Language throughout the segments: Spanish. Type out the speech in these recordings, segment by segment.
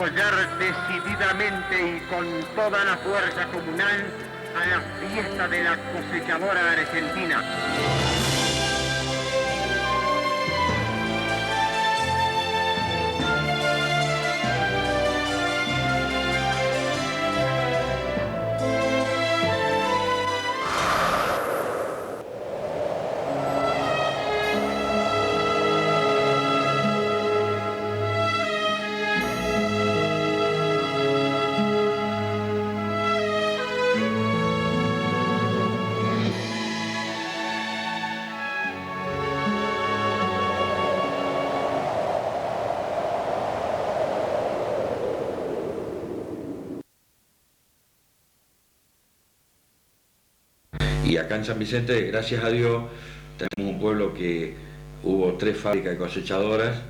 apoyar decididamente y con toda la fuerza comunal a la fiesta de la cosechadora argentina. Y acá en San Vicente, gracias a Dios, tenemos un pueblo que hubo 3 fábricas de cosechadoras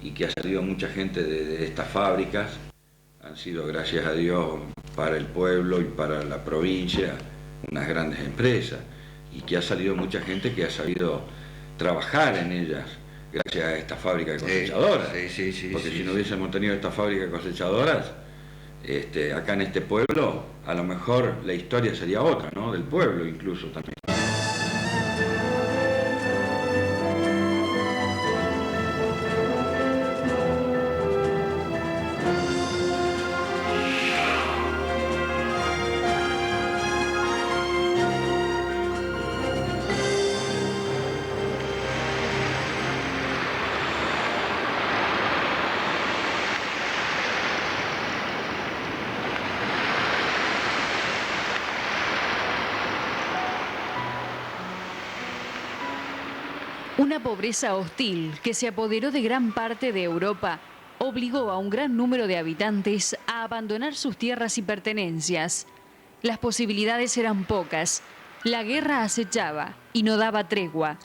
y que ha salido mucha gente de estas fábricas. Han sido, gracias a Dios, para el pueblo y para la provincia, unas grandes empresas. Y que ha salido mucha gente que ha sabido trabajar en ellas, gracias a esta fábrica de cosechadoras. Porque si no hubiésemos tenido esta fábrica de cosechadoras, acá en este pueblo, a lo mejor la historia sería otra, ¿no? Del pueblo incluso también. Una pobreza hostil que se apoderó de gran parte de Europa obligó a un gran número de habitantes a abandonar sus tierras y pertenencias. Las posibilidades eran pocas, la guerra acechaba y no daba tregua.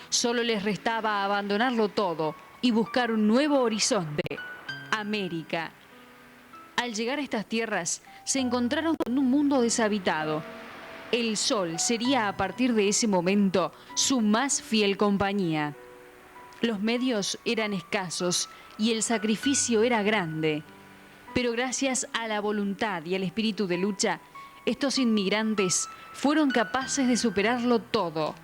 Solo les restaba abandonarlo todo y buscar un nuevo horizonte, América. Al llegar a estas tierras, se encontraron con un mundo deshabitado. El sol sería a partir de ese momento su más fiel compañía. Los medios eran escasos y el sacrificio era grande. Pero gracias a la voluntad y al espíritu de lucha, estos inmigrantes fueron capaces de superarlo todo.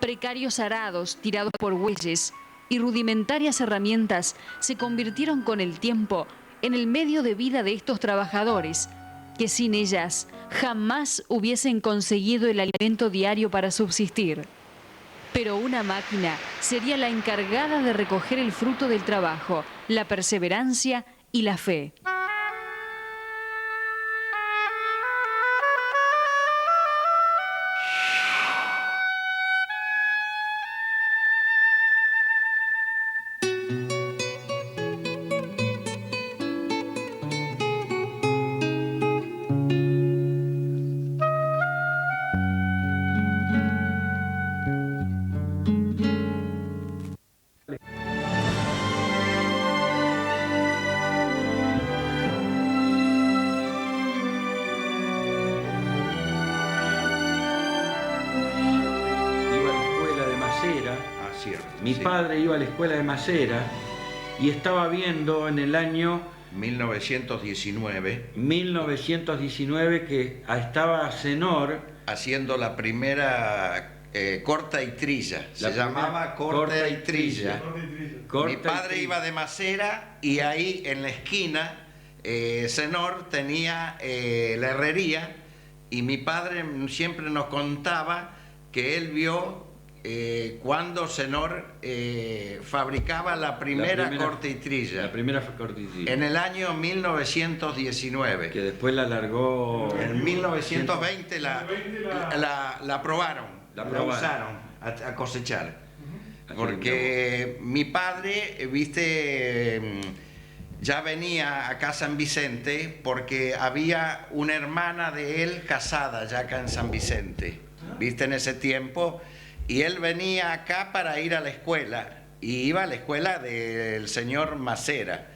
Precarios arados tirados por bueyes y rudimentarias herramientas se convirtieron con el tiempo en el medio de vida de estos trabajadores, que sin ellas jamás hubiesen conseguido el alimento diario para subsistir. Pero una máquina sería la encargada de recoger el fruto del trabajo, la perseverancia y la fe. Mi padre iba a la escuela de Masera y estaba viendo en el año 1919 que estaba Zenor haciendo la primera corta y trilla. Se llamaba corta y trilla. Mi padre iba de Masera y ahí en la esquina Zenor tenía la herrería, y mi padre siempre nos contaba que él vio cuando Zenor fabricaba la primera corta y trilla. La primera corta y trilla. En el año 1919. Que después la largó... En 1920 la probaron, la usaron a cosechar. Porque mi padre, viste, ya venía acá a San Vicente porque había una hermana de él casada ya acá en San Vicente, viste, en ese tiempo. Y él venía acá para ir a la escuela, y iba a la escuela del señor Masera.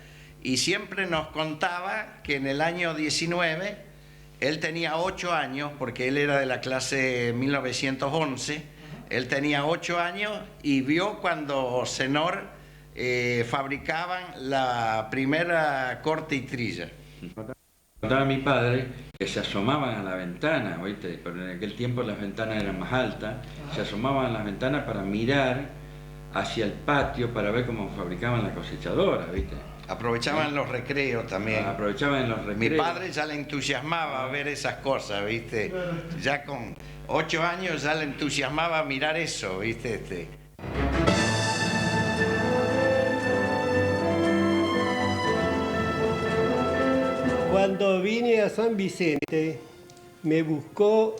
Y siempre nos contaba que en el año 19, él tenía 8 años, porque él era de la clase 1911, él tenía 8 años y vio cuando Zenor fabricaban la primera corte y trilla. Contaba mi padre que se asomaban a la ventana, ¿oíste? Pero en aquel tiempo las ventanas eran más altas, se asomaban a las ventanas para mirar hacia el patio para ver cómo fabricaban la cosechadora, ¿viste? Aprovechaban los recreos también. Aprovechaban los recreos. Mi padre ya le entusiasmaba ver esas cosas, ¿viste? Ya con 8 años ya le entusiasmaba mirar eso, ¿viste? Cuando vine a San Vicente, me buscó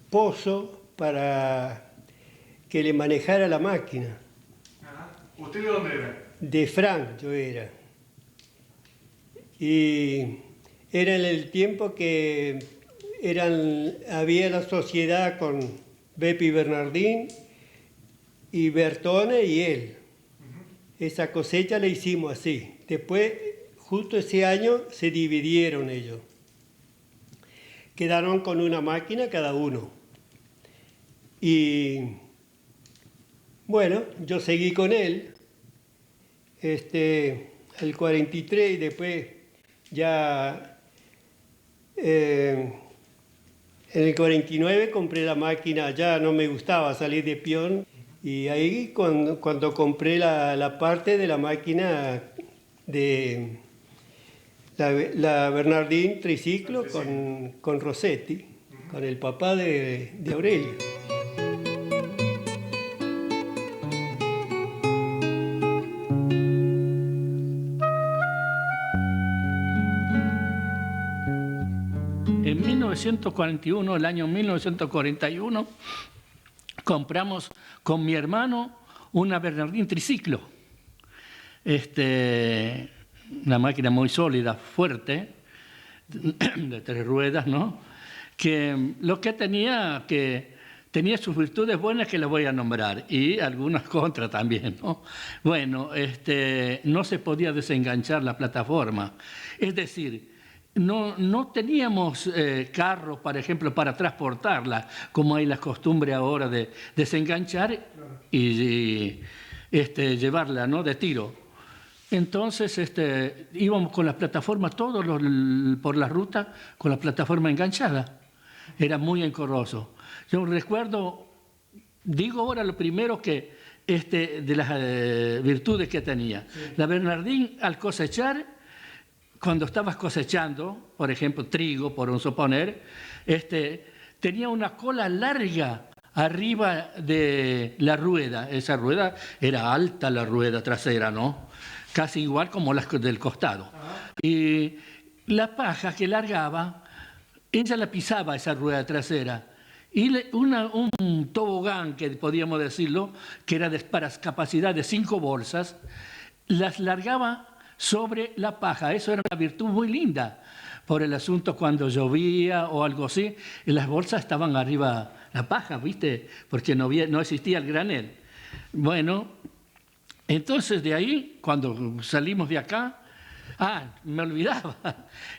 Pozo para que le manejara la máquina. ¿Usted de dónde era? De Frank yo era. Y era en el tiempo que había la sociedad con Bepi Bernardín y Bertone y él. Esa cosecha la hicimos así. Después, justo ese año, se dividieron ellos. Quedaron con una máquina cada uno. Y bueno, yo seguí con él. El 43 y después ya en el 49 compré la máquina, ya no me gustaba salir de peón y ahí cuando compré la parte de la máquina de la Bernardín triciclo con Rossetti, con el papá de Aurelio. En 1941, el año 1941, compramos con mi hermano una Bernardín triciclo. Una máquina muy sólida, fuerte, de 3 ruedas, ¿no? Que lo que tenía sus virtudes buenas que las voy a nombrar y algunas contras también, ¿no? Bueno, no se podía desenganchar la plataforma. Es decir, no teníamos carros, por ejemplo, para transportarla, como hay la costumbre ahora de desenganchar y llevarla, ¿no?, de tiro. Entonces íbamos con la plataforma todos por la ruta con la plataforma enganchada. Era muy engorroso. Yo recuerdo, digo ahora lo primero que de las virtudes que tenía. Sí. La Bernardín, al cosechar, cuando estabas cosechando, por ejemplo, trigo, por suponer, tenía una cola larga arriba de la rueda. Esa rueda era alta, la rueda trasera, ¿no? Casi igual como las del costado. Y la paja que largaba, ella la pisaba, esa rueda trasera. Y un tobogán, que podíamos decirlo, que era para capacidad de 5 bolsas, las largaba sobre la paja. Eso era una virtud muy linda por el asunto cuando llovía o algo así, y las bolsas estaban arriba la paja, ¿viste? Porque no existía el granel. Bueno, entonces de ahí, cuando salimos de acá, me olvidaba,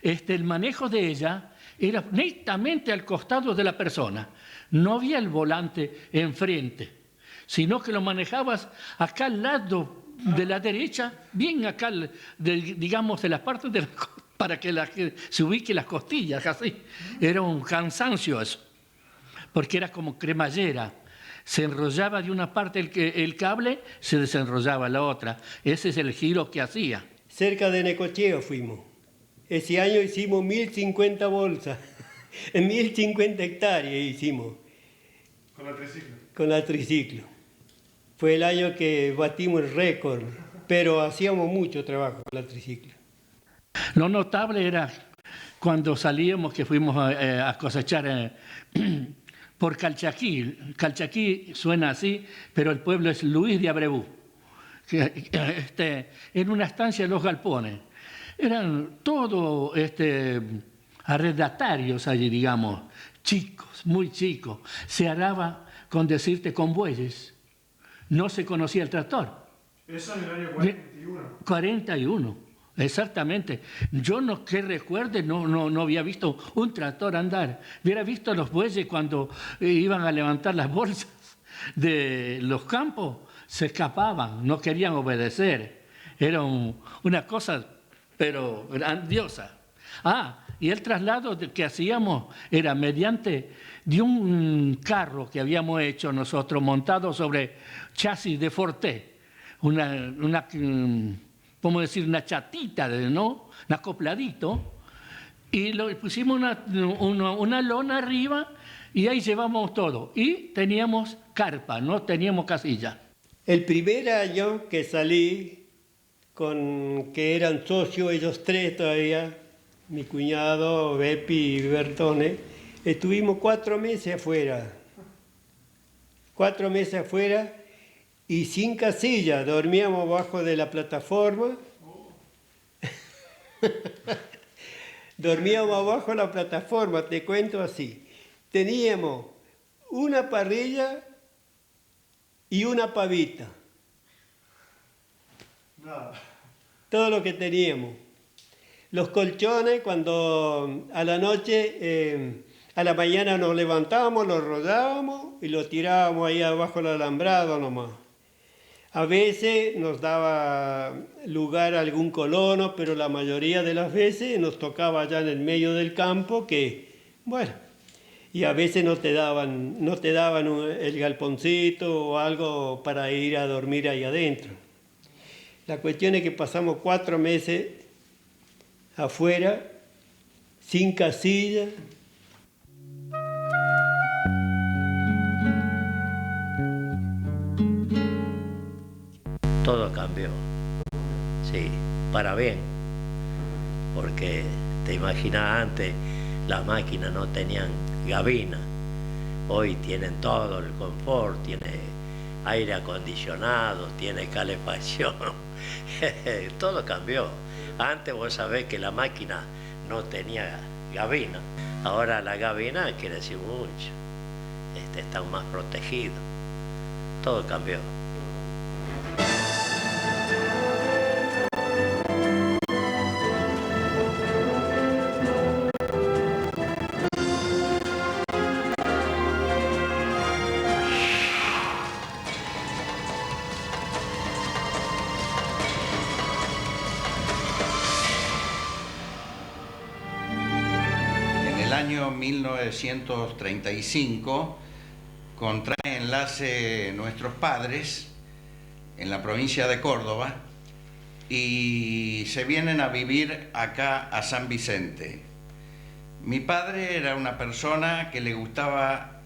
el manejo de ella era netamente al costado de la persona. No había el volante enfrente, sino que lo manejabas acá al lado de la derecha, bien acá, digamos, de la parte para que se ubique las costillas, así. Era un cansancio eso, porque era como cremallera. Se enrollaba de una parte el cable, se desenrollaba la otra. Ese es el giro que hacía. Cerca de Necochea fuimos. Ese año hicimos 1050 bolsas, en 1050 hectáreas hicimos. ¿Con la triciclo? Con la triciclo. Fue el año que batimos el récord, pero hacíamos mucho trabajo con la triciclo. Lo notable era cuando salíamos, que fuimos a cosechar por Calchaquí. Calchaquí suena así, pero el pueblo es Luis de Abreu. En una estancia de los galpones. Eran todos arrendatarios allí, digamos, chicos, muy chicos. Se araba, con decirte, con bueyes. No se conocía el tractor. Eso en el año 41. 41, exactamente. Yo que recuerde, no había visto un tractor andar. Hubiera visto los bueyes cuando iban a levantar las bolsas de los campos. se escapaban, no querían obedecer. Era una cosa, pero grandiosa. Y el traslado que hacíamos era mediante de un carro que habíamos hecho nosotros montado sobre chasis de Forté, ¿cómo decir? Una chatita, ¿no? Un acopladito, y pusimos una lona arriba y ahí llevamos todo. Y teníamos carpa, no teníamos casilla. El primer año que salí, que eran socios ellos tres todavía, mi cuñado, Bepi y Bertone, estuvimos 4 meses afuera. 4 meses afuera y sin casilla, dormíamos abajo de la plataforma. Dormíamos abajo de la plataforma, te cuento así. Teníamos una parrilla y una pavita. Todo lo que teníamos. Los colchones, cuando a la noche, a la mañana nos levantábamos, los rollábamos y los tirábamos ahí abajo del alambrado nomás. A veces nos daba lugar algún colono, pero la mayoría de las veces nos tocaba allá en el medio del campo y a veces no te daban el galponcito o algo para ir a dormir ahí adentro. La cuestión es que pasamos 4 meses afuera, sin casilla. Todo cambió, sí, para bien, porque te imaginas antes las máquinas no tenían gabina, hoy tienen todo el confort, tiene aire acondicionado, tiene calefacción, todo cambió. Antes vos sabés que la máquina no tenía gabina, ahora la gabina quiere decir mucho, están más protegidos, todo cambió. En el año 1935 contraen enlace nuestros padres en la provincia de Córdoba y se vienen a vivir acá a San Vicente. Mi padre era una persona que le gustaba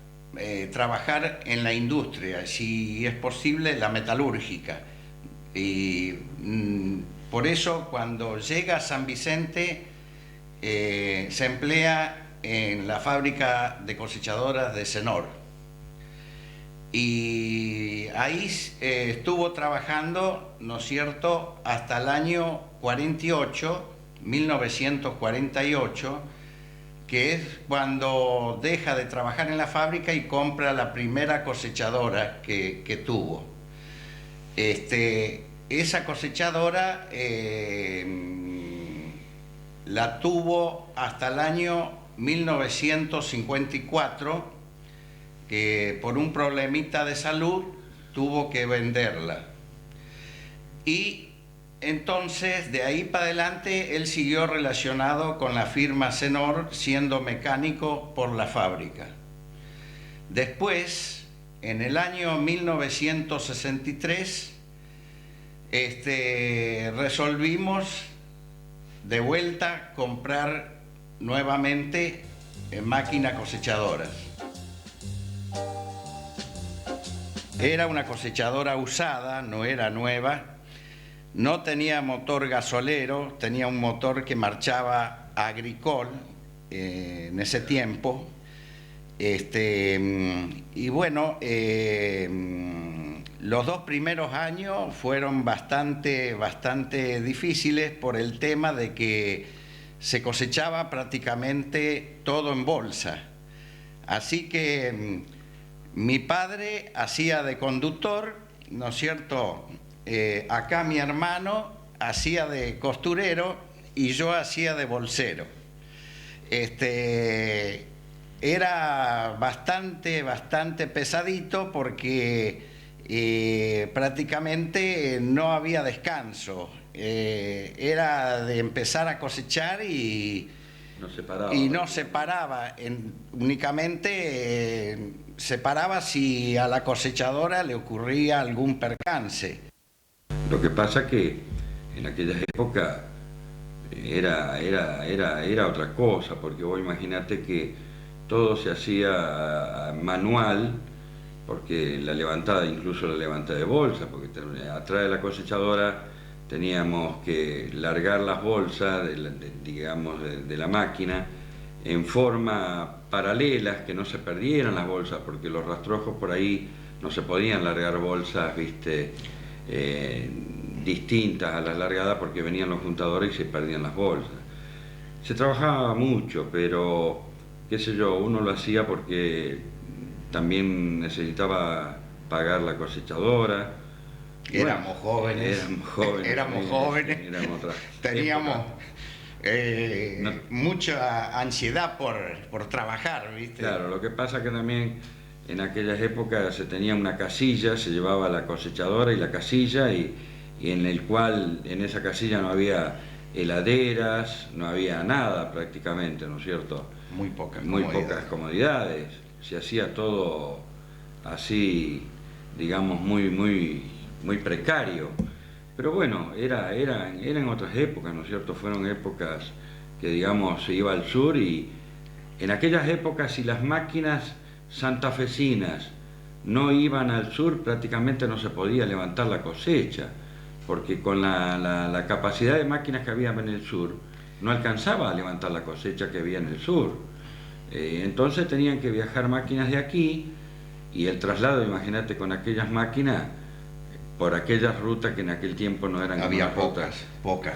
trabajar en la industria, si es posible la metalúrgica, y por eso cuando llega a San Vicente se emplea en la fábrica de cosechadoras de Senor. Y ahí estuvo trabajando, ¿no es cierto?, hasta el año 1948, que es cuando deja de trabajar en la fábrica y compra la primera cosechadora que tuvo. Esa cosechadora la tuvo hasta el año 1954, que por un problemita de salud tuvo que venderla. Y entonces de ahí para adelante él siguió relacionado con la firma Senor, siendo mecánico por la fábrica. Después, en el año 1963, resolvimos de vuelta comprar nuevamente máquinas cosechadoras. Era una cosechadora usada, no era nueva, no tenía motor gasolero, tenía un motor que marchaba Agricol en ese tiempo. Y bueno, los 2 primeros años fueron bastante difíciles por el tema de que se cosechaba prácticamente todo en bolsa. Así que mi padre hacía de conductor, ¿no es cierto? Acá mi hermano hacía de costurero y yo hacía de bolsero. Era bastante pesadito porque prácticamente no había descanso. Era de empezar a cosechar y no se paraba. Únicamente se paraba si a la cosechadora le ocurría algún percance. Lo que pasa que en aquellas épocas era otra cosa, porque vos imaginate que todo se hacía manual, porque la levantada, incluso la levantada de bolsa, porque atrás de la cosechadora teníamos que largar las bolsas de la máquina en forma paralelas, que no se perdieran las bolsas, porque los rastrojos por ahí no se podían largar bolsas, viste, distintas a las largadas, porque venían los juntadores y se perdían las bolsas. Se trabajaba mucho, pero qué sé yo, uno lo hacía porque también necesitaba pagar la cosechadora. Éramos jóvenes, teníamos mucha ansiedad por trabajar, ¿viste? Claro, lo que pasa que también en aquellas épocas se tenía una casilla, se llevaba la cosechadora y la casilla, y en esa casilla no había heladeras, no había nada prácticamente, ¿no es cierto? Muy pocas comodidades. Se hacía todo así, digamos, muy precario. Pero bueno, eran otras épocas, ¿no es cierto? Fueron épocas que, digamos, se iba al sur, y en aquellas épocas, si las máquinas santafesinas no iban al sur, prácticamente no se podía levantar la cosecha, porque con la capacidad de máquinas que había en el sur, no alcanzaba a levantar la cosecha que había en el sur. Entonces tenían que viajar máquinas de aquí, y el traslado, imagínate, con aquellas máquinas, por aquellas rutas que en aquel tiempo no eran... Había pocas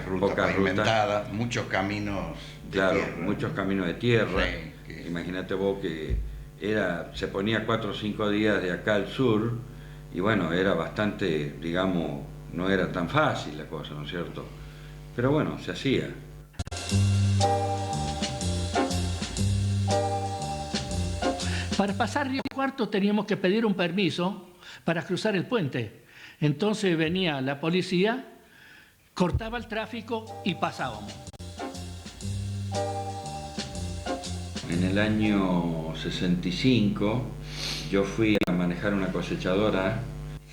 rutas pavimentadas, muchos caminos de tierra. Muchos caminos de tierra. Sí, Imagínate vos que se ponía 4 o 5 días de acá al sur, y bueno, era bastante, digamos, no era tan fácil la cosa, ¿no es cierto? Pero bueno, se hacía. Para pasar Río Cuarto teníamos que pedir un permiso para cruzar el puente. Entonces venía la policía, cortaba el tráfico y pasábamos. En el año 65 yo fui a manejar una cosechadora,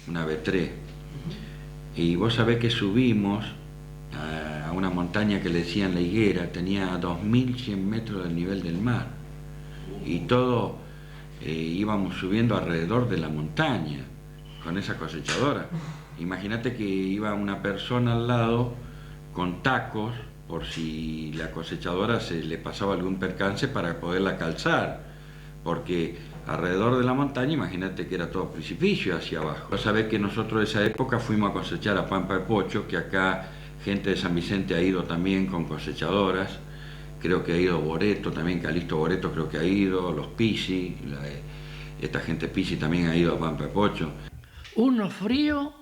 una B3, y vos sabés que subimos a una montaña que le decían La Higuera, tenía 2.100 metros del nivel del mar, y todo íbamos subiendo alrededor de la montaña con esa cosechadora. Imagínate que iba una persona al lado con tacos, por si la cosechadora se le pasaba algún percance, para poderla calzar, porque alrededor de la montaña, imagínate que era todo precipicio hacia abajo. Vos sabés que nosotros de esa época fuimos a cosechar a Pampa de Pocho, que acá gente de San Vicente ha ido también con cosechadoras, creo que ha ido Boreto también, Calixto Boreto creo que ha ido, los Pisi, esta gente Pisi también ha ido a Pampa de Pocho. Uno frío,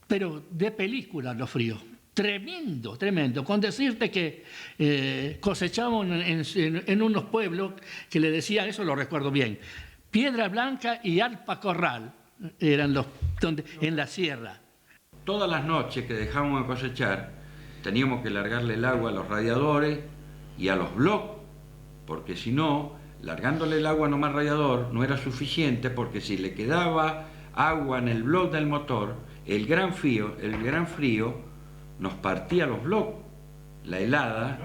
pero de película los fríos. Tremendo, tremendo. Con decirte que cosechábamos en unos pueblos que le decían, eso lo recuerdo bien, Piedra Blanca y Alpa Corral, eran en la sierra. Todas las noches que dejábamos de cosechar, teníamos que largarle el agua a los radiadores y a los bloques, porque si no, largándole el agua nomás al radiador no era suficiente, porque si le quedaba agua en el bloque del motor, el gran frío nos partía los bloques, la helada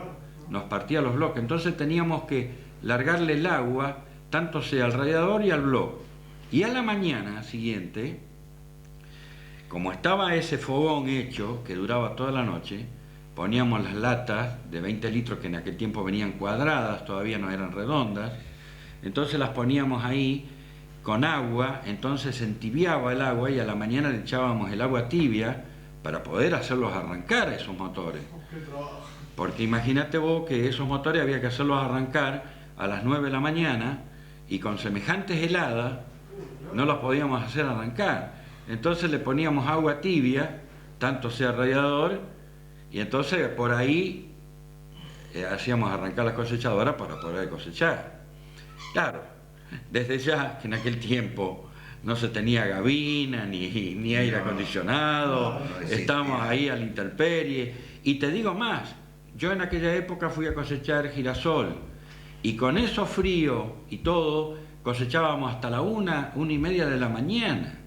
nos partía los bloques, entonces teníamos que largarle el agua tanto sea al radiador y al bloque. Y a la mañana siguiente, como estaba ese fogón hecho, que duraba toda la noche, poníamos las latas de 20 litros, que en aquel tiempo venían cuadradas, todavía no eran redondas, entonces las poníamos ahí con agua, entonces se entibiaba el agua, y a la mañana le echábamos el agua tibia para poder hacerlos arrancar a esos motores. Porque imagínate vos que esos motores había que hacerlos arrancar a las 9 de la mañana, y con semejantes heladas no los podíamos hacer arrancar. Entonces le poníamos agua tibia, tanto sea radiador, y entonces por ahí hacíamos arrancar las cosechadoras para poder cosechar. Claro, desde ya que en aquel tiempo no se tenía gabina, ni aire acondicionado, estábamos ahí a la intemperie. Y te digo más, yo en aquella época fui a cosechar girasol, y con eso frío y todo, cosechábamos hasta la 1:30 de la mañana.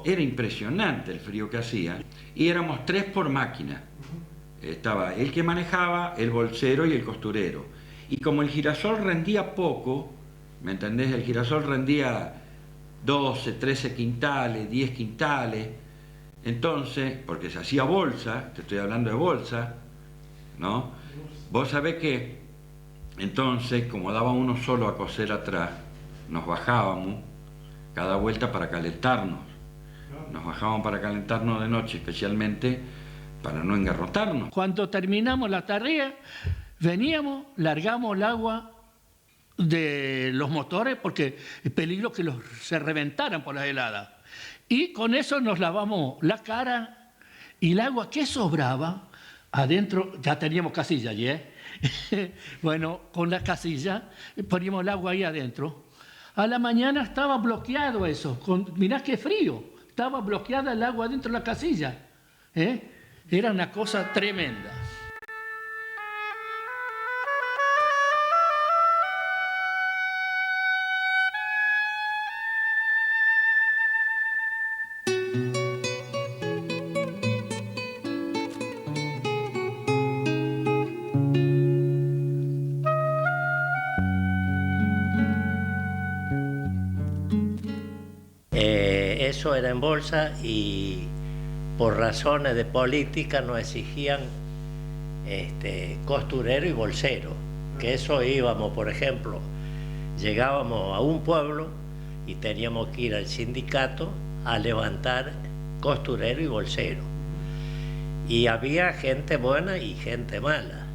Era impresionante el frío que hacía, y éramos 3 por máquina. Estaba el que manejaba, el bolsero y el costurero. Y como el girasol rendía poco, ¿me entendés? El girasol rendía 12, 13 quintales, 10 quintales. Entonces, porque se hacía bolsa, te estoy hablando de bolsa, ¿no? Vos sabés que, entonces, como daba uno solo a coser atrás, nos bajábamos cada vuelta para calentarnos. Nos bajábamos para calentarnos de noche, especialmente para no engarrotarnos. Cuando terminamos la tarea, veníamos, largamos el agua de los motores porque es peligro que se reventaran por las heladas. Y con eso nos lavamos la cara, y el agua que sobraba, adentro ya teníamos casilla allí, bueno, con la casilla poníamos el agua ahí adentro. A la mañana estaba bloqueado eso, mirá qué frío, estaba bloqueada el agua dentro de la casilla. Era una cosa tremenda. Eso era en bolsa, y por razones de política nos exigían costurero y bolsero, que eso íbamos, por ejemplo, llegábamos a un pueblo y teníamos que ir al sindicato a levantar costurero y bolsero, y había gente buena y gente mala.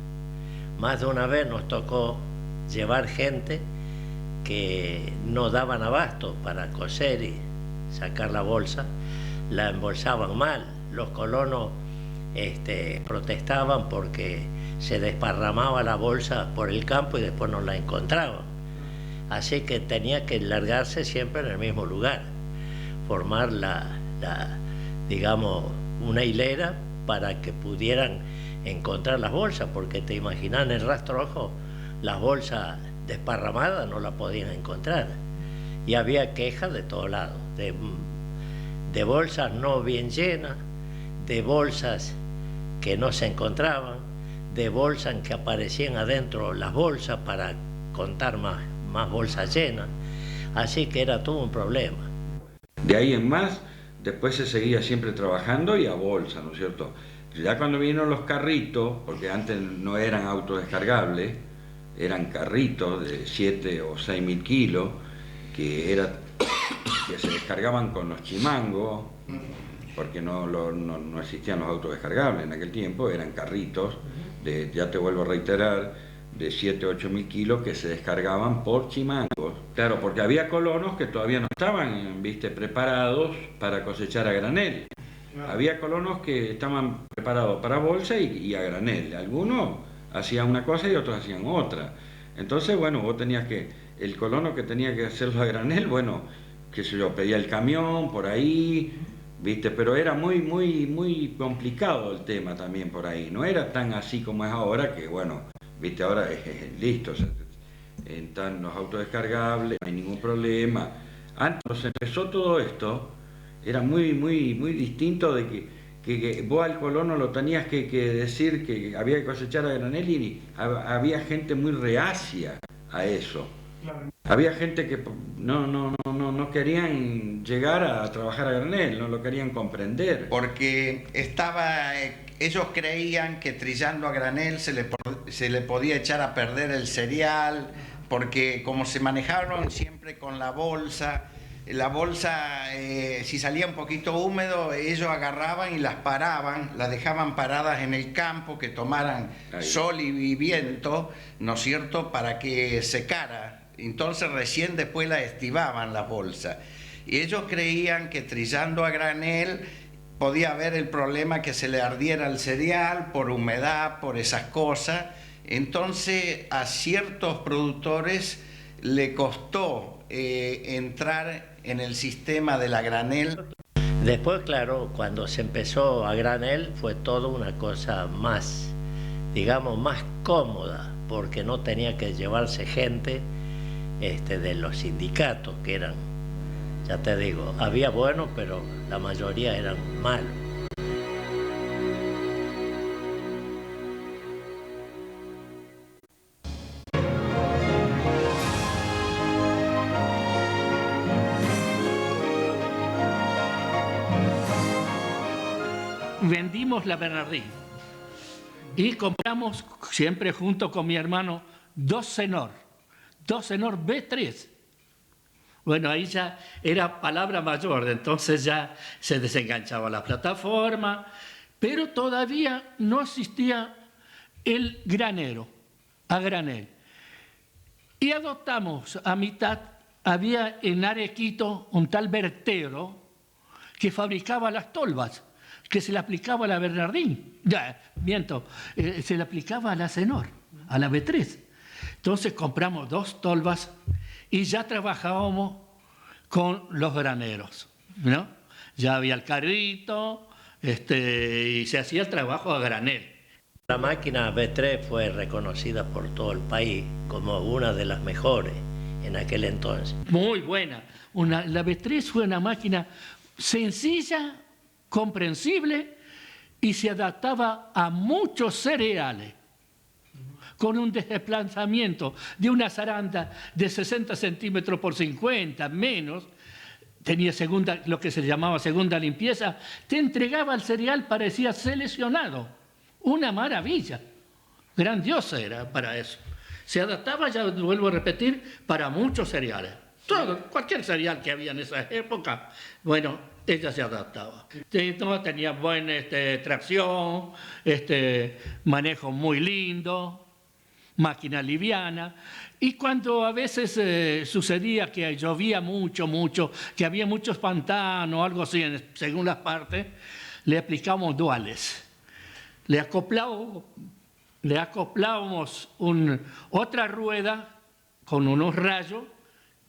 Más de una vez nos tocó llevar gente que no daban abasto para coser y sacar la bolsa, la embolsaban mal. Los colonos protestaban porque se desparramaba la bolsa por el campo y después no la encontraban. Así que tenía que largarse siempre en el mismo lugar, formar digamos, una hilera para que pudieran encontrar las bolsas, porque te imaginas, en el rastrojo las bolsas desparramadas no las podían encontrar. Y había quejas de todos lados, de bolsas no bien llenas, de bolsas que no se encontraban, de bolsas en que aparecían adentro las bolsas para contar más bolsas llenas. Así que era todo un problema. De ahí en más, después se seguía siempre trabajando y a bolsa, ¿no es cierto? Ya cuando vinieron los carritos, porque antes no eran autodescargables, eran carritos de 7 o 6.000 kilos, que se descargaban con los chimangos, porque no existían los autodescargables en aquel tiempo, eran carritos, ya te vuelvo a reiterar, de 7 o 8.000 kilos que se descargaban por chimangos. Claro, porque había colonos que todavía no estaban, preparados para cosechar a granel. Había colonos que estaban preparados para bolsa y a granel. Algunos hacían una cosa y otros hacían otra. Entonces, bueno, vos tenías el colono que tenía que hacerlo a granel, bueno, qué sé yo, pedía el camión por ahí, pero era muy complicado el tema también por ahí. No era tan así como es ahora, que bueno, ahora es listo, están los autodescargables, no hay ningún problema. Antes cuando se empezó todo esto, era muy distinto de que vos al colono lo tenías que decir que había que cosechar a granel, y había gente muy reacia a eso. Claro. Había gente que no querían llegar a trabajar a granel, no lo querían comprender. Porque ellos creían que trillando a granel se le podía echar a perder el cereal, porque como se manejaron siempre con la bolsa, si salía un poquito húmedo, ellos agarraban y las dejaban paradas en el campo, que tomaran sol y viento, ¿no es cierto?, para que secara. Entonces recién después la estivaban la bolsa. Y ellos creían que trillando a granel podía haber el problema que se le ardiera el cereal por humedad, por esas cosas. Entonces a ciertos productores le costó entrar en el sistema de la granel. Después, claro, cuando se empezó a granel fue todo una cosa más, digamos, más cómoda, porque no tenía que llevarse gente de los sindicatos, que eran, ya te digo, había buenos, pero la mayoría eran malos. Vendimos la Bernardín y compramos, siempre junto con mi hermano, dos Cenor B3. Bueno, ahí ya era palabra mayor, entonces ya se desenganchaba la plataforma, pero todavía no existía el granero, a granel. Y adoptamos a mitad, había en Arequito un tal Bertero que fabricaba las tolvas, que se le aplicaba a la Bernardín, se le aplicaba a la Cenor, a la B3. Entonces compramos dos tolvas y ya trabajábamos con los graneros, ¿no? Ya había el carrito y se hacía el trabajo a granel. La máquina B3 fue reconocida por todo el país como una de las mejores en aquel entonces. Muy buena. La B3 fue una máquina sencilla, comprensible y se adaptaba a muchos cereales, con un desplazamiento de una zaranda de 60 centímetros por 50, menos, tenía lo que se llamaba segunda limpieza, te entregaba el cereal, parecía seleccionado, una maravilla, grandiosa era para eso. Se adaptaba, ya vuelvo a repetir, para muchos cereales. Cualquier cereal que había en esa época, bueno, ella se adaptaba. Tenía buena tracción, manejo muy lindo, máquina liviana. Y cuando a veces sucedía que llovía mucho, que había muchos pantanos o algo así, según las partes, le aplicábamos duales. Le acoplábamos otra rueda con unos rayos.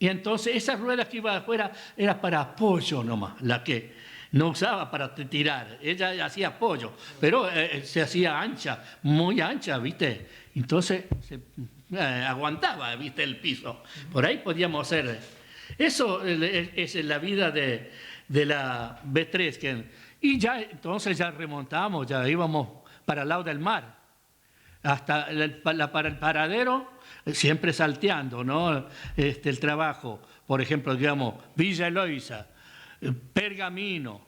Y entonces esa rueda que iba afuera era para apoyo nomás, la que no usaba para tirar. Ella hacía apoyo, pero se hacía ancha, muy ancha, ¿viste? Entonces aguantaba, ¿viste? El piso. Por ahí podíamos hacer. Eso es la vida de la B3. Y ya entonces ya remontamos, ya íbamos para el lado del mar, hasta para el paradero. Siempre salteando, ¿no? El trabajo, por ejemplo, digamos, Villa Eloísa, Pergamino,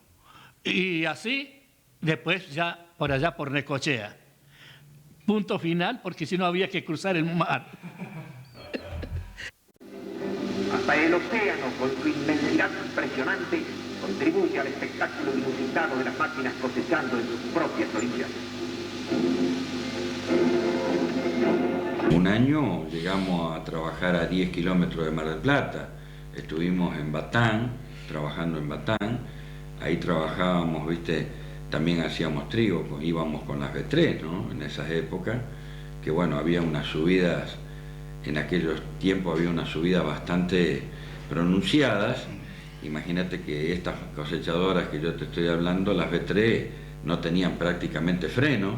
y así, después ya por allá por Necochea. Punto final, porque si no había que cruzar el mar. Hasta el océano, con su inmensidad impresionante, contribuye al espectáculo inusitado de las máquinas cosechando en sus propias orillas. Un año llegamos a trabajar a 10 kilómetros de Mar del Plata. Estuvimos en Batán, trabajando en Batán. Ahí trabajábamos, ¿viste? También hacíamos trigo, íbamos con las B3, ¿no? En esas épocas, que bueno, había unas subidas, en aquellos tiempos había unas subidas bastante pronunciadas. Imagínate que estas cosechadoras que yo te estoy hablando, las B3, no tenían prácticamente frenos.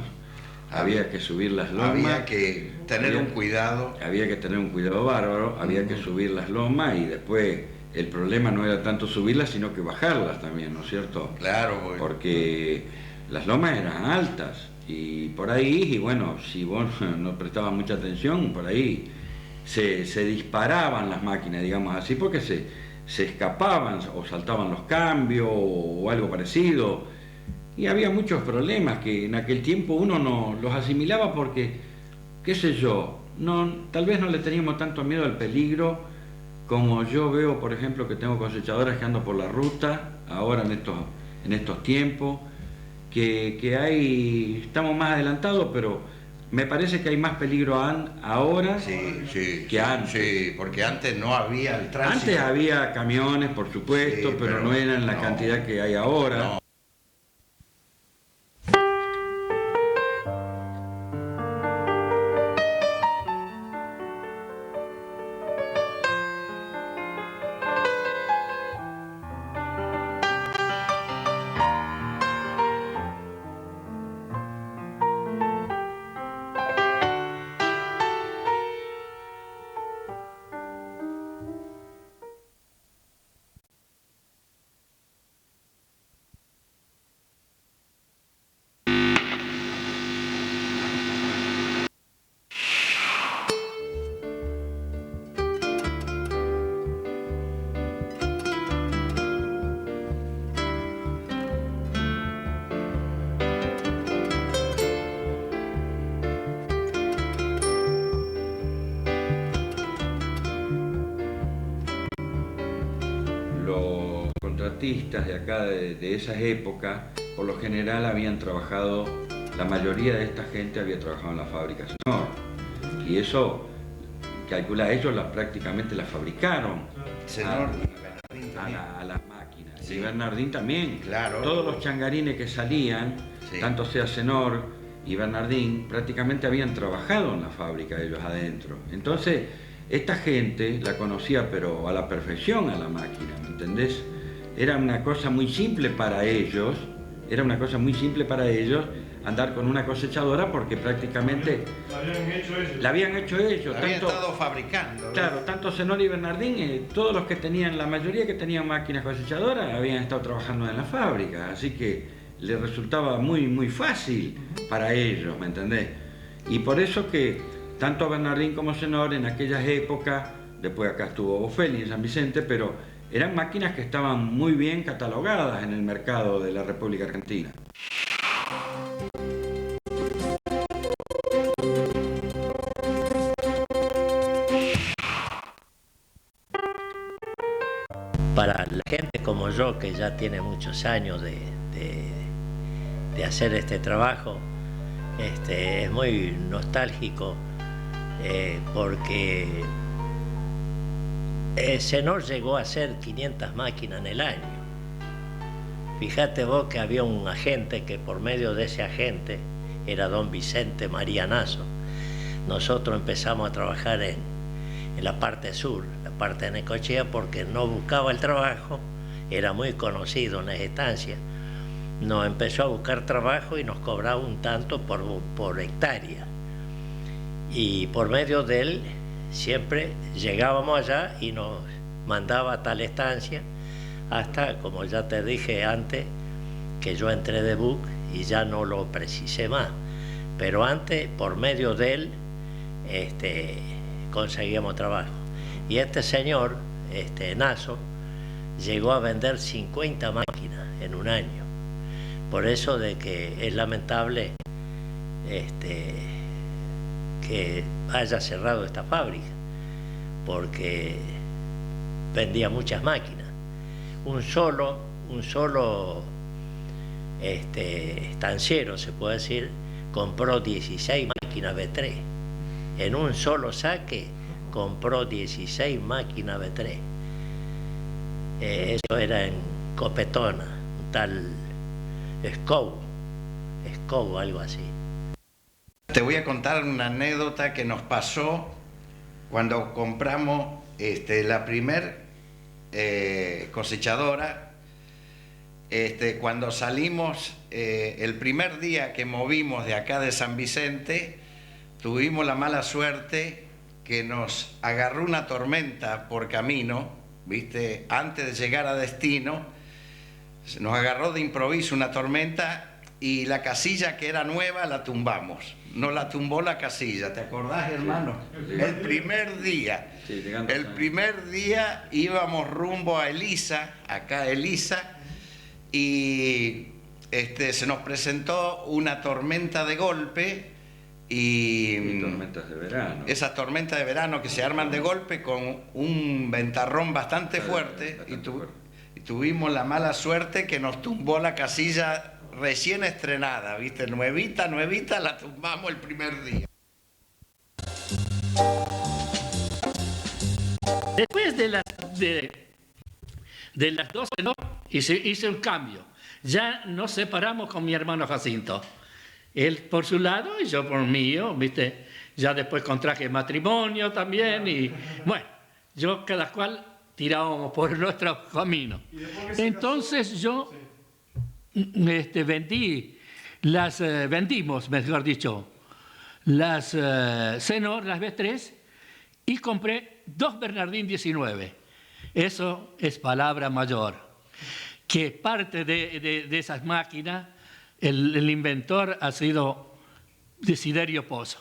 Había que subir las lomas. Había que tener un cuidado. Había que tener un cuidado bárbaro, había que subir las lomas y después el problema no era tanto subirlas, sino que bajarlas también, ¿no es cierto? Claro, bueno. Porque las lomas eran altas y por ahí, y bueno, si vos no prestabas mucha atención, por ahí se disparaban las máquinas, digamos así, porque se escapaban o saltaban los cambios o algo parecido. Y había muchos problemas que en aquel tiempo uno no los asimilaba porque, qué sé yo, tal vez no le teníamos tanto miedo al peligro como yo veo, por ejemplo, que tengo cosechadoras que ando por la ruta, ahora en estos tiempos, que estamos más adelantados, pero me parece que hay más peligro ahora que antes. Sí, porque antes no había el tránsito. Antes había camiones, por supuesto, Sí, pero no eran la cantidad que hay ahora. No. contratistas de acá, de esas épocas, por lo general habían trabajado, la mayoría de esta gente había trabajado en la fábrica Senor. Y eso, calcula, ellos prácticamente la fabricaron. Senor a las máquinas. Sí. Y Bernardín también. Claro. Todos los changarines que salían, sí, tanto sea Senor y Bernardín, prácticamente habían trabajado en la fábrica ellos adentro. Entonces, esta gente la conocía pero a la perfección a la máquina, ¿me entendés? Era una cosa muy simple para ellos, andar con una cosechadora porque prácticamente la habían hecho ellos. Habían estado fabricando. Claro, tanto Senor y Bernardín, todos los que tenían, la mayoría que tenían máquinas cosechadoras habían estado trabajando en la fábrica, así que les resultaba muy fácil para ellos, ¿me entendés? Y por eso que tanto Bernardín como Senor en aquellas épocas, después acá estuvo Bofelli en San Vicente, pero eran máquinas que estaban muy bien catalogadas en el mercado de la República Argentina. Para la gente como yo, que ya tiene muchos años de hacer este trabajo, es muy nostálgico porque Senor llegó a hacer 500 máquinas en el año. Fíjate vos que había un agente que por medio de ese agente era don Vicente Marianazo. Nosotros empezamos a trabajar en la parte sur, la parte de Necochea, porque no buscaba el trabajo, era muy conocido en las estancias. Nos empezó a buscar trabajo y nos cobraba un tanto por hectárea. Y por medio de él siempre llegábamos allá y nos mandaba a tal estancia, hasta, como ya te dije antes, que yo entré de BUC y ya no lo precisé más. Pero antes, por medio de él, conseguíamos trabajo. Y este señor, Nazo, llegó a vender 50 máquinas en un año. Por eso de que es lamentable que haya cerrado esta fábrica, porque vendía muchas máquinas. Un solo estanciero, se puede decir, compró 16 máquinas B3. En un solo saque compró 16 máquinas B3. Eso era en Copetona, un tal Scow, algo así. Te voy a contar una anécdota que nos pasó cuando compramos la primer cosechadora. Cuando salimos, el primer día que movimos de acá de San Vicente, tuvimos la mala suerte que nos agarró una tormenta por camino, ¿viste? Antes de llegar a destino, nos agarró de improviso una tormenta y la casilla que era nueva la tumbamos. Nos la tumbó la casilla, ¿te acordás, hermano? El primer día. El primer día íbamos rumbo a Elisa, acá Elisa, y se nos presentó una tormenta de golpe y tormentas de verano. Esas tormentas de verano que se arman de golpe con un ventarrón bastante fuerte, y tuvimos la mala suerte que nos tumbó la casilla recién estrenada, ¿viste? Nuevita, la tumbamos el primer día. Después de las 12, ¿no? hice un cambio. Ya nos separamos con mi hermano Jacinto. Él por su lado y yo por el mío, ¿viste? Ya después contraje matrimonio también y bueno, yo cada cual tirábamos por nuestro camino. Entonces yo vendimos, mejor dicho, las Senor, las B3, y compré 2 Bernardín 19. Eso es palabra mayor. Que parte de esas máquinas, el inventor ha sido Desiderio Pozo,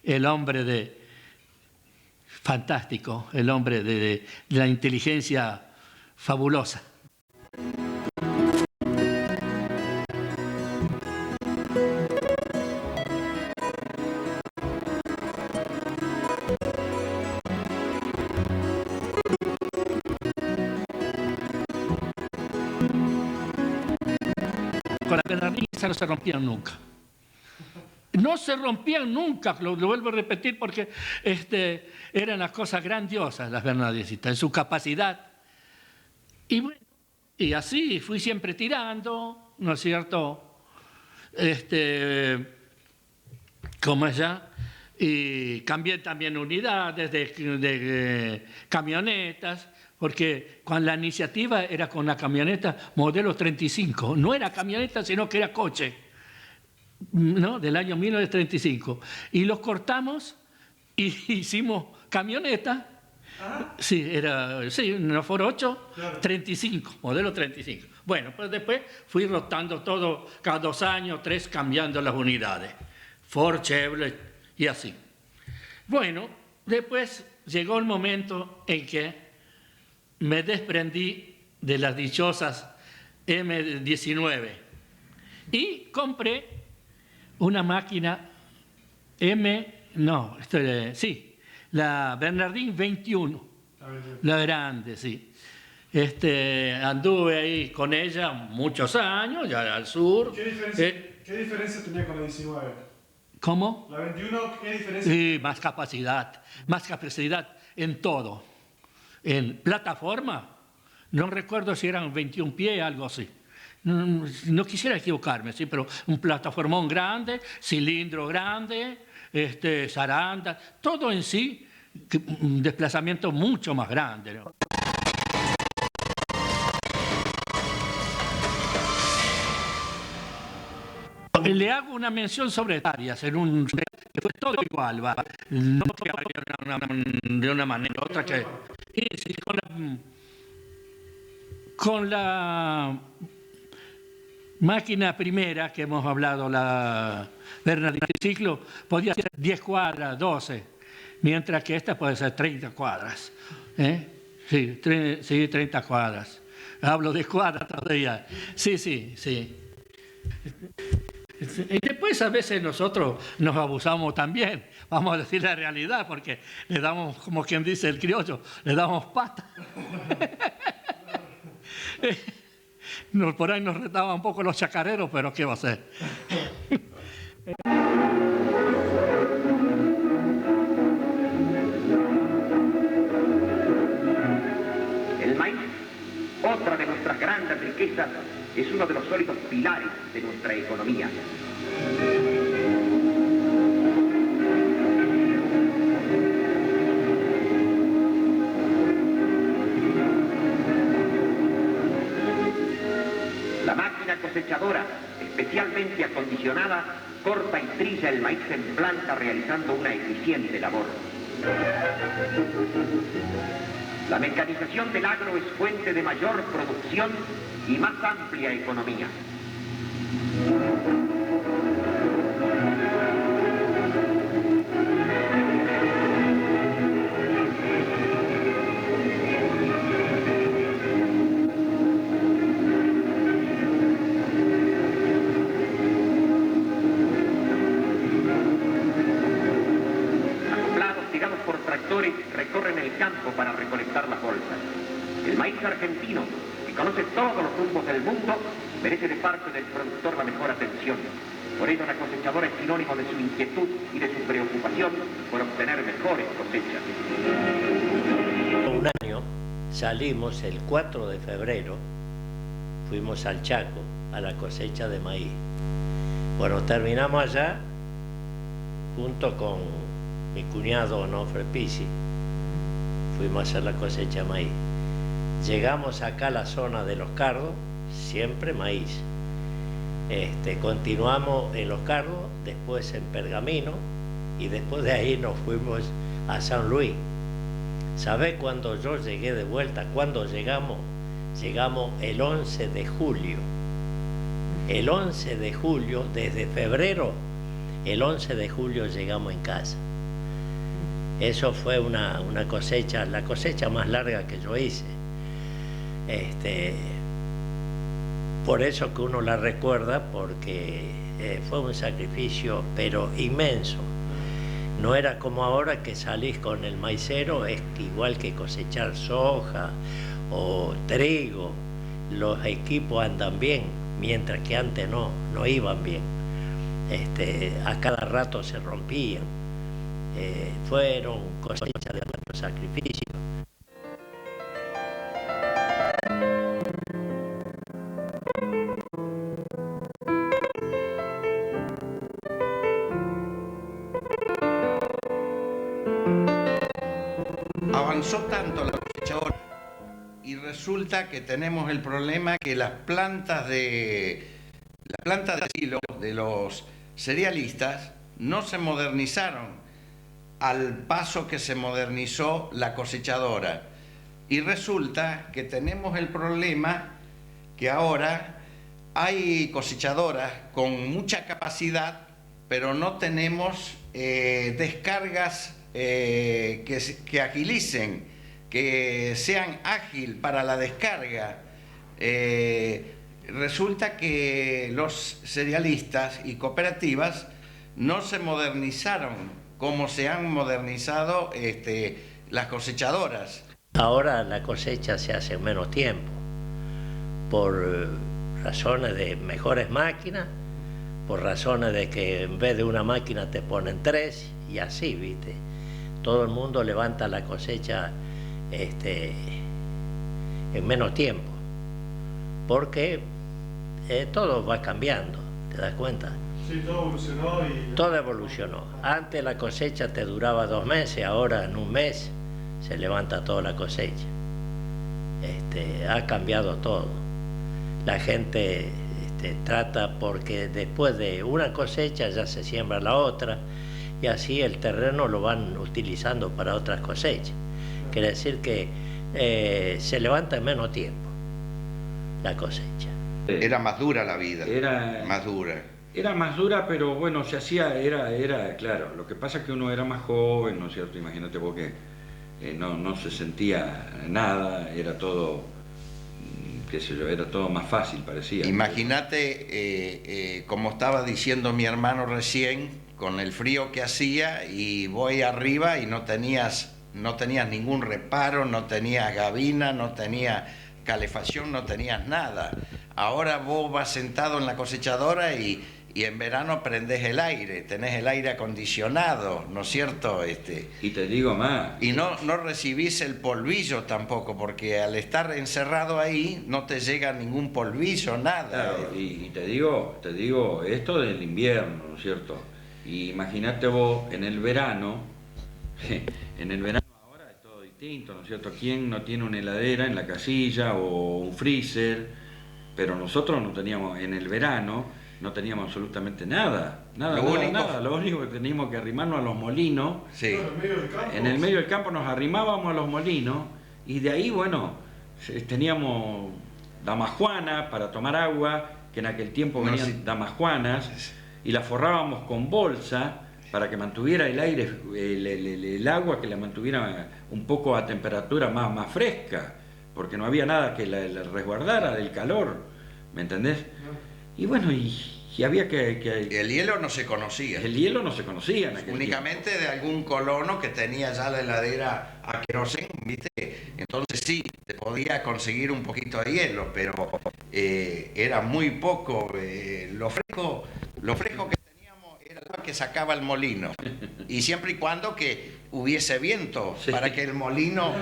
el hombre fantástico, el hombre de la inteligencia fabulosa. Con la Bernardín no se rompían nunca. No se rompían nunca, lo vuelvo a repetir porque eran las cosas grandiosas las Bernardicitas, en su capacidad. Y bueno, y así fui siempre tirando, ¿no es cierto? ¿Cómo es ya? Y cambié también unidades de camionetas, porque cuando la iniciativa era con la camioneta modelo 35, no era camioneta sino que era coche, ¿no? Del año 1935. Y los cortamos y hicimos camioneta. Sí, era una Ford 8, claro. 35, modelo 35. Bueno, pues después fui rotando todo, cada 2 años, 3, cambiando las unidades. Ford, Chevrolet y así. Bueno, después llegó el momento en que me desprendí de las dichosas M19 y compré una máquina la Bernardín 21, la grande, sí. Anduve ahí con ella muchos años, ya al sur. ¿Qué diferencia tenía con la 19? ¿Cómo? La 21, ¿qué diferencia? Sí, más capacidad en todo. En plataforma, no recuerdo si eran 21 pies, algo así. No quisiera equivocarme, sí, pero un plataformón grande, cilindro grande, zaranda, todo en sí, un desplazamiento mucho más grande, ¿no? Le hago una mención sobre áreas, que fue todo igual, ¿va? No que de una manera u otra que... Sí, con la máquina primera que hemos hablado, la Bernardín ciclo, podía ser 10 cuadras, 12, mientras que esta puede ser 30 cuadras. Sí, 30 cuadras. Hablo de cuadras todavía. Sí. Y después a veces nosotros nos abusamos también, vamos a decir la realidad, porque le damos, como quien dice el criollo, le damos pata. Por ahí nos retaban un poco los chacareros, pero ¿qué va a ser? El maíz, otra de nuestras grandes riquezas, es uno de los sólidos pilares de nuestra economía. La máquina cosechadora, especialmente acondicionada, corta y trilla el maíz en planta realizando una eficiente labor. La mecanización del agro es fuente de mayor producción y más amplia economía. Acoplados tirados por tractores recorren el campo para recolectar las bolsas. El maíz argentino, que conoce todos los rumbos del mundo, merece de parte del productor la mejor atención. Por ello, la cosechadora es sinónimo de su inquietud y de su preocupación por obtener mejores cosechas. Un año salimos el 4 de febrero, fuimos al Chaco a la cosecha de maíz. Bueno, terminamos allá junto con mi cuñado Onofre Pizzi, fuimos a hacer la cosecha de maíz. Llegamos acá a la zona de Los Cardos, siempre maíz. Continuamos en Los Cardos, después en Pergamino, y después de ahí nos fuimos a San Luis. ¿Sabés cuándo yo llegué de vuelta? ¿Cuándo llegamos? Llegamos el 11 de julio. El 11 de julio, desde febrero, el 11 de julio llegamos en casa. Eso fue una cosecha, la cosecha más larga que yo hice. Por eso que uno la recuerda, porque fue un sacrificio, pero inmenso. No era como ahora que salís con el maicero, es igual que cosechar soja o trigo. los equipos andan bien, mientras que antes no iban bien. A cada rato se rompían. Fueron cosechas de mucho sacrificio. Avanzó tanto la cosecha ahora y resulta que tenemos el problema que las plantas de silo de los cerealistas no se modernizaron al paso que se modernizó la cosechadora. Y resulta que tenemos el problema que ahora hay cosechadoras con mucha capacidad, pero no tenemos descargas que agilicen, que sean ágil para la descarga. Resulta que los cerealistas y cooperativas no se modernizaron como se han modernizado las cosechadoras. Ahora la cosecha se hace en menos tiempo, por razones de mejores máquinas, por razones de que en vez de una máquina te ponen 3 y así, ¿viste? Todo el mundo levanta la cosecha en menos tiempo, porque todo va cambiando, ¿te das cuenta? Sí, todo evolucionó y... Todo evolucionó. Antes la cosecha te duraba 2 meses, ahora en un mes se levanta toda la cosecha. Ha cambiado todo. La gente trata, porque después de una cosecha ya se siembra la otra, y así el terreno lo van utilizando para otras cosechas. Quiere decir que se levanta en menos tiempo la cosecha. Era más dura la vida, Era más dura. Era más dura, pero bueno, se hacía, era claro. Lo que pasa es que uno era más joven, ¿no es cierto? Imagínate vos que no se sentía nada, era todo, qué sé yo, era todo más fácil, parecía. Imagínate, como estaba diciendo mi hermano recién, con el frío que hacía, y voy arriba y no tenías ningún reparo, no tenías gabina, no tenías calefacción, no tenías nada. Ahora vos vas sentado en la cosechadora y en verano prendés el aire, tenés el aire acondicionado, ¿no es cierto? Y te digo más. Y no recibís el polvillo tampoco, porque al estar encerrado ahí no te llega ningún polvillo, nada. Claro, y te digo esto del invierno, ¿no es cierto? Y imagínate vos en el verano ahora es todo distinto, ¿no es cierto? ¿Quién no tiene una heladera en la casilla o un freezer? Pero nosotros no teníamos, en el verano, no teníamos absolutamente nada. Lo único que teníamos que arrimarnos a los molinos. Sí. En el medio del campo nos arrimábamos a los molinos y de ahí, bueno, teníamos damajuanas para tomar agua, que en aquel tiempo venían damajuanas, y las forrábamos con bolsa para que mantuviera el aire, el agua, que la mantuviera un poco a temperatura más fresca, porque no había nada que la resguardara del calor, ¿me entendés? Y bueno, y había que... El hielo no se conocía. El hielo no se conocía en aquel únicamente tiempo. De algún colono que tenía ya la heladera a querosén, ¿viste? Entonces sí, te podía conseguir un poquito de hielo, pero era muy poco. Lo fresco que teníamos era el agua que sacaba el molino. Y siempre y cuando que hubiese viento, sí, para que el molino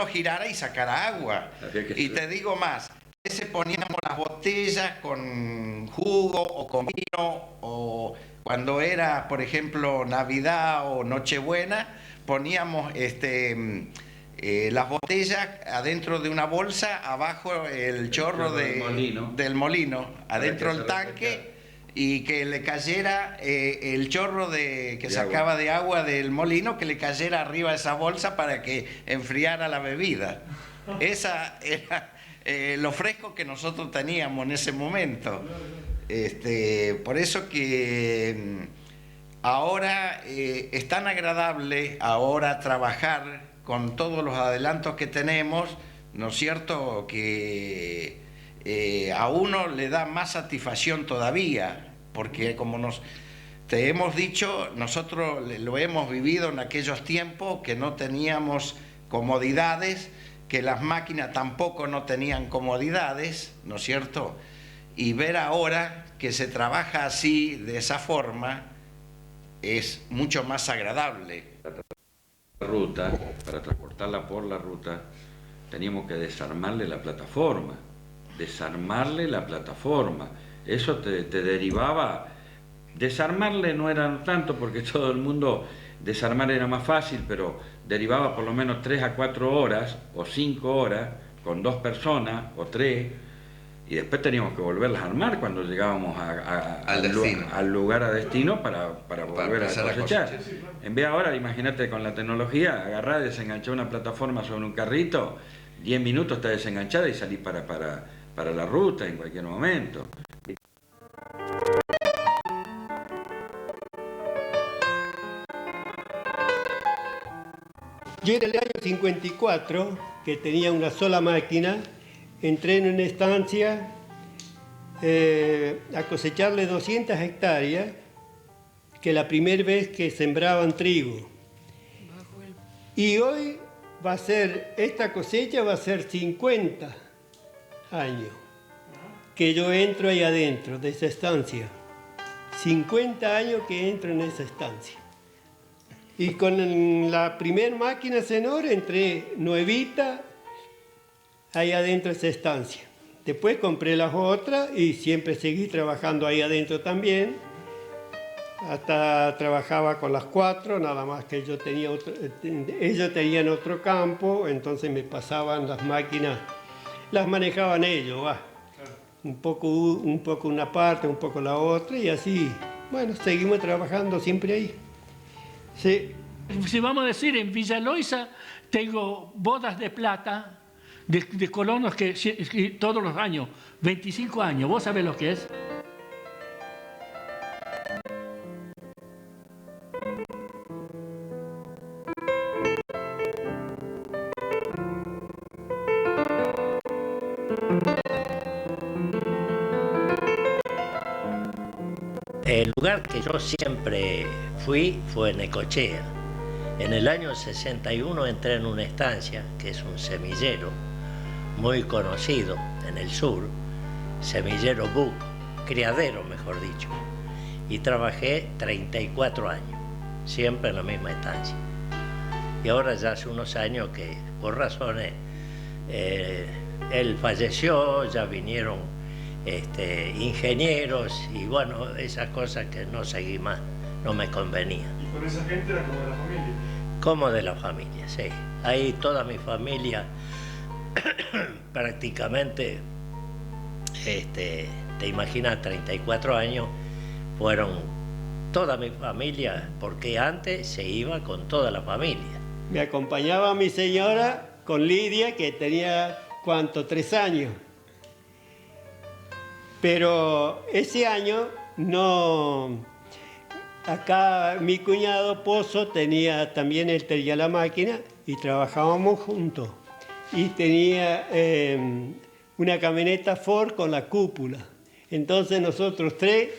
girara y sacara agua. Y te digo más, a veces poníamos las botellas con jugo o con vino, o cuando era, por ejemplo, Navidad o Nochebuena, poníamos las botellas adentro de una bolsa, abajo el chorro del molino, adentro del tanque, y que le cayera el chorro que sacaba de agua del molino, que le cayera arriba de esa bolsa para que enfriara la bebida. Esa era lo fresco que nosotros teníamos en ese momento. Por eso que ahora es tan agradable ahora trabajar con todos los adelantos que tenemos, ¿no es cierto? Que a uno le da más satisfacción todavía, porque como te hemos dicho, nosotros lo hemos vivido en aquellos tiempos que no teníamos comodidades, que las máquinas tampoco no tenían comodidades, ¿no es cierto? Y ver ahora que se trabaja así, de esa forma, es mucho más agradable. Para transportarla por la ruta, teníamos que desarmarle la plataforma. Eso te derivaba. Desarmarle no era tanto porque todo el mundo, desarmar era más fácil, pero derivaba por lo menos 3 a 4 horas o 5 horas con 2 personas o 3, y después teníamos que volverlas a armar cuando llegábamos al lugar a destino para volver a cosechar. En vez ahora, imagínate con la tecnología, agarrar, desenganchar una plataforma sobre un carrito, 10 minutos está desenganchada y salís para la ruta en cualquier momento. Yo en el año 54, que tenía una sola máquina, entré en una estancia a cosecharle 200 hectáreas, que la primera vez que sembraban trigo. Y hoy esta cosecha va a ser 50 años que yo entro ahí adentro de esa estancia. 50 años que entro en esa estancia. Y con la primera máquina Senor entré nuevita ahí adentro de esa estancia. Después compré las otras y siempre seguí trabajando ahí adentro también. Hasta trabajaba con las 4, nada más que ellos tenían otro campo, entonces me pasaban las máquinas, las manejaban ellos, un poco una parte, un poco la otra, y así, bueno, seguimos trabajando siempre ahí. Sí. Si vamos a decir, en Villa Eloísa tengo bodas de plata de colonos que todos los años, 25 años, ¿vos sabés lo que es? El lugar que yo siempre fui fue Necochea. En el año 61 entré en una estancia, que es un semillero muy conocido en el sur, semillero Buc, criadero mejor dicho, y trabajé 34 años, siempre en la misma estancia. Y ahora ya hace unos años que, por razones, él falleció, ya vinieron ingenieros y bueno, esas cosas que no seguí más, no me convenía. ¿Y con esa gente era como de la familia? Como de la familia, sí. Ahí toda mi familia, prácticamente, te imaginas, 34 años, fueron toda mi familia, porque antes se iba con toda la familia. Me acompañaba mi señora con Lidia, que tenía, ¿cuánto? 3 años. Pero ese año no... Acá mi cuñado Pozo también él tenía la máquina y trabajábamos juntos. Y tenía una camioneta Ford con la cúpula. Entonces nosotros 3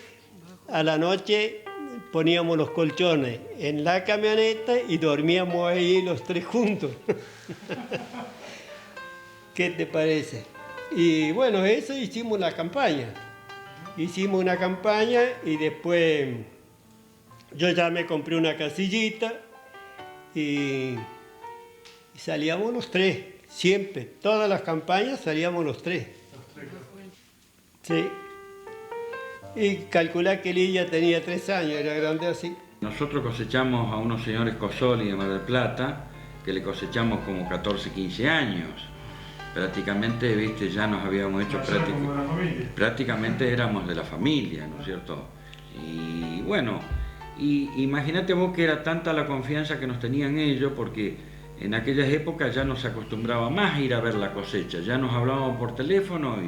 a la noche poníamos los colchones en la camioneta y dormíamos ahí los 3 juntos. ¿Qué te parece? Y bueno, eso hicimos la campaña. Hicimos una campaña y después yo ya me compré una casillita y salíamos los 3, siempre. Todas las campañas salíamos los 3. Sí. Y calculá que Lidia tenía 3 años, era grande así. Nosotros cosechamos a unos señores Cosoli de Mar del Plata, que le cosechamos como 14, 15 años. Prácticamente, viste, ya nos habíamos hecho prácticamente éramos de la familia, ¿no es cierto? Y bueno, imagínate vos que era tanta la confianza que nos tenían ellos, porque en aquellas épocas ya nos acostumbraba más a ir a ver la cosecha, ya nos hablábamos por teléfono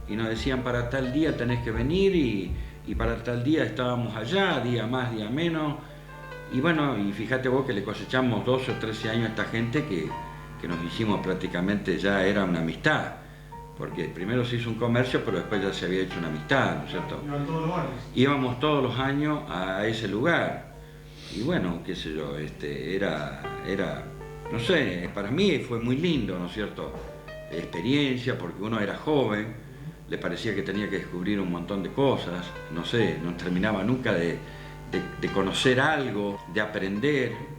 y nos decían para tal día tenés que venir y para tal día estábamos allá, día más, día menos. Y bueno, y fíjate vos que le cosechamos 12 o 13 años a esta gente que nos hicimos prácticamente, ya era una amistad, porque primero se hizo un comercio, pero después ya se había hecho una amistad, ¿no es cierto? ¿Iban todos los años? Íbamos todos los años a ese lugar, y bueno, qué sé yo, era no sé, para mí fue muy lindo, ¿no es cierto? Experiencia, porque uno era joven, le parecía que tenía que descubrir un montón de cosas, no sé, no terminaba nunca de conocer algo, de aprender.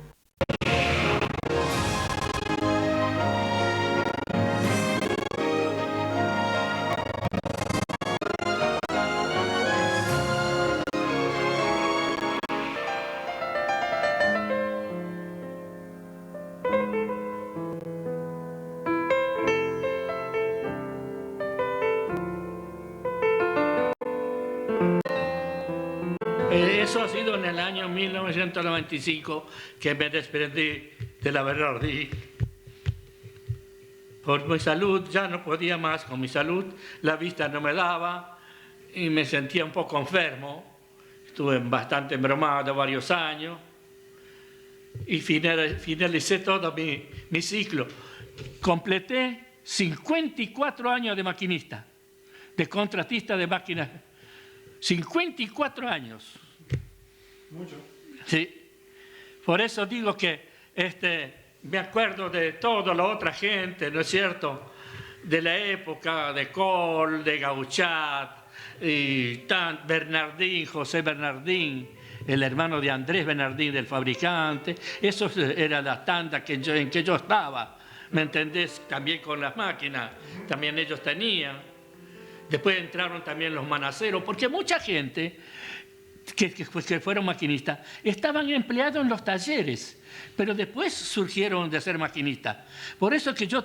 Eso ha sido en el año 1995 que me desprendí de la Bernardí. Por mi salud ya no podía más con mi salud, la vista no me daba y me sentía un poco enfermo. Estuve bastante embromado varios años y finalicé todo mi ciclo. Completé 54 años de maquinista, de contratista de máquinas. 54 años. Mucho. Sí. Por eso digo que me acuerdo de toda la otra gente, ¿no es cierto? De la época de Col, de Gauchat, y Bernardín, José Bernardín, el hermano de Andrés Bernardín, del fabricante. Eso era la tanda en que yo estaba, ¿me entendés? También con las máquinas, también ellos tenían. Después entraron también los manaceros, porque mucha gente que fueron maquinistas estaban empleados en los talleres, pero después surgieron de ser maquinistas. Por eso que yo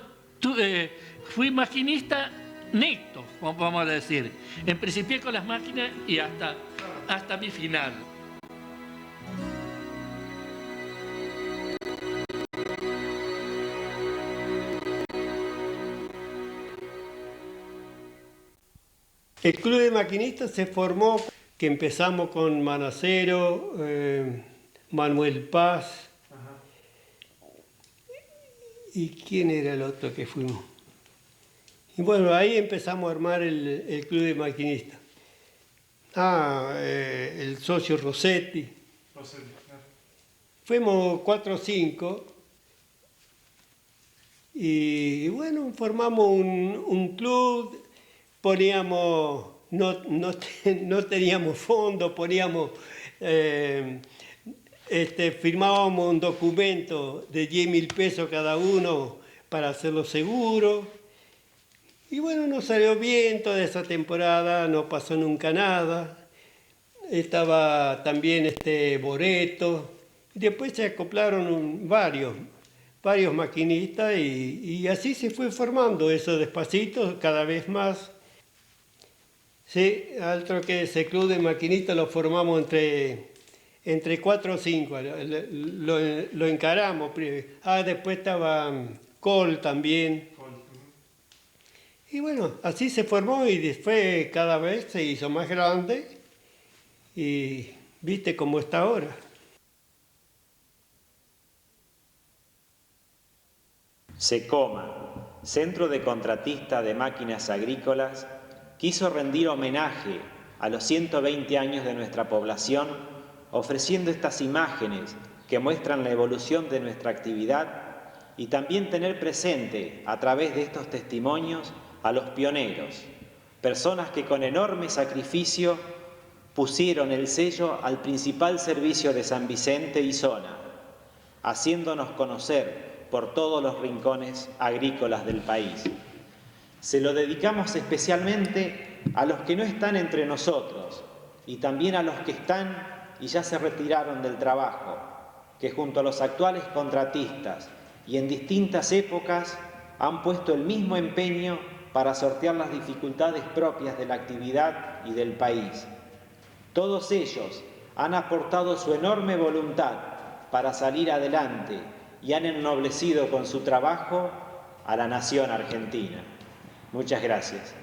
fui maquinista neto, vamos a decir. Principié con las máquinas y hasta mi final. El Club de Maquinistas se formó, que empezamos con Manacero, Manuel Paz. Ajá. ¿Y quién era el otro que fuimos? Y bueno, ahí empezamos a armar el Club de Maquinistas. El socio Rossetti. Fuimos 4 o 5 y bueno, formamos un club. Poníamos, no teníamos fondos, poníamos, firmábamos un documento de 10.000 pesos cada uno para hacerlo seguro. Y bueno, nos salió bien toda esa temporada, no pasó nunca nada. Estaba también Boreto. Y después se acoplaron varios maquinistas y así se fue formando eso despacito, cada vez más. Sí, otro que ese club de maquinistas lo formamos entre 4 o 5, lo encaramos. Después estaba Col también. Y bueno, así se formó y después cada vez se hizo más grande y viste cómo está ahora. SECOMA, Centro de Contratista de Máquinas Agrícolas, quiso rendir homenaje a los 120 años de nuestra población, ofreciendo estas imágenes que muestran la evolución de nuestra actividad y también tener presente, a través de estos testimonios, a los pioneros, personas que con enorme sacrificio pusieron el sello al principal servicio de San Vicente y zona, haciéndonos conocer por todos los rincones agrícolas del país. Se lo dedicamos especialmente a los que no están entre nosotros y también a los que están y ya se retiraron del trabajo, que junto a los actuales contratistas y en distintas épocas han puesto el mismo empeño para sortear las dificultades propias de la actividad y del país. Todos ellos han aportado su enorme voluntad para salir adelante y han ennoblecido con su trabajo a la nación argentina. Muchas gracias.